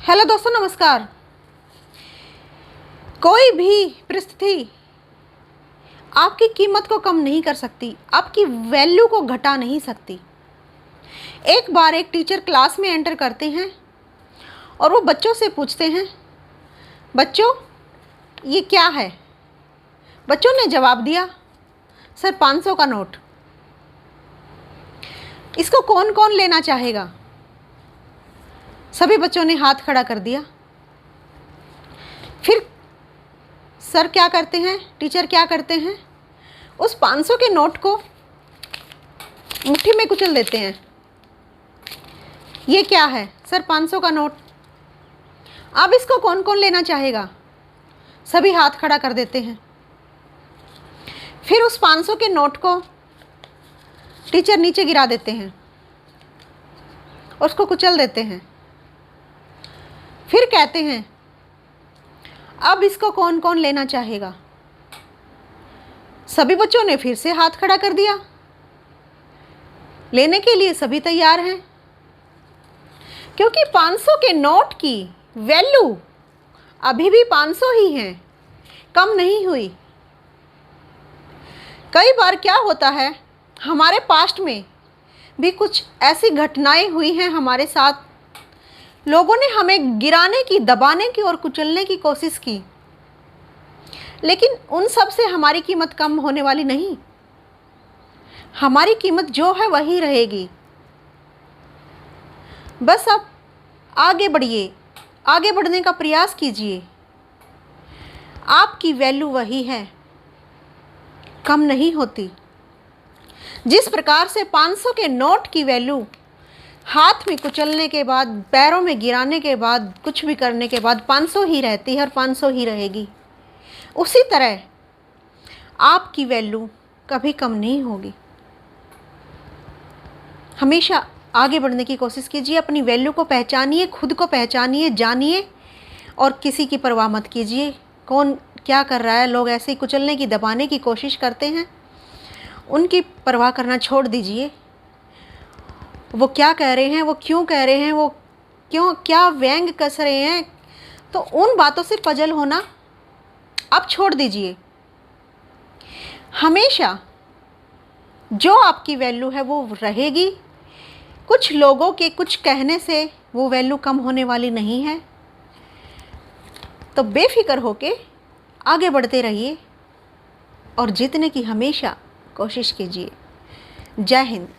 Hello दोस्तों, नमस्कार। कोई भी परिस्थिति आपकी कीमत को कम नहीं कर सकती, आपकी वैल्यू को घटा नहीं सकती। एक बार एक टीचर क्लास में एंटर करते हैं और वो बच्चों से पूछते हैं, बच्चों ये क्या है? बच्चों ने जवाब दिया, सर 500 का नोट। इसको कौन कौन लेना चाहेगा? सभी बच्चों ने हाथ खड़ा कर दिया। फिर सर क्या करते हैं, टीचर क्या करते हैं, उस 500 के नोट को मुट्ठी में कुचल देते हैं। ये क्या है? सर 500 का नोट। अब इसको कौन कौन लेना चाहेगा? सभी हाथ खड़ा कर देते हैं। फिर उस 500 के नोट को टीचर नीचे गिरा देते हैं, उसको कुचल देते हैं। फिर कहते हैं, अब इसको कौन कौन लेना चाहेगा? सभी बच्चों ने फिर से हाथ खड़ा कर दिया। लेने के लिए सभी तैयार हैं, क्योंकि 500 के नोट की वैल्यू अभी भी 500 ही है, कम नहीं हुई। कई बार क्या होता है, हमारे पास्ट में भी कुछ ऐसी घटनाएं हुई हैं हमारे साथ। लोगों ने हमें गिराने की, दबाने की और कुचलने की कोशिश की, लेकिन उन सब से हमारी कीमत कम होने वाली नहीं। हमारी कीमत जो है वही रहेगी। बस अब आगे बढ़िए, आगे बढ़ने का प्रयास कीजिए। आपकी वैल्यू वही है, कम नहीं होती। जिस प्रकार से 500 के नोट की वैल्यू हाथ में कुचलने के बाद, पैरों में गिराने के बाद, कुछ भी करने के बाद 500 ही रहती है और 500 ही रहेगी, उसी तरह आपकी वैल्यू कभी कम नहीं होगी। हमेशा आगे बढ़ने की कोशिश कीजिए, अपनी वैल्यू को पहचानिए, खुद को पहचानिए, जानिए और किसी की परवाह मत कीजिए कौन क्या कर रहा है। लोग ऐसे ही कुचलने की, दबाने की कोशिश करते हैं, उनकी परवाह करना छोड़ दीजिए। वो क्या कह रहे हैं, वो क्यों कह रहे हैं, वो क्यों क्या व्यंग कस रहे हैं, तो उन बातों से पजल होना आप छोड़ दीजिए। हमेशा जो आपकी वैल्यू है वो रहेगी। कुछ लोगों के कुछ कहने से वो वैल्यू कम होने वाली नहीं है। तो बेफिक्र होके आगे बढ़ते रहिए और जीतने की हमेशा कोशिश कीजिए। जय हिंद।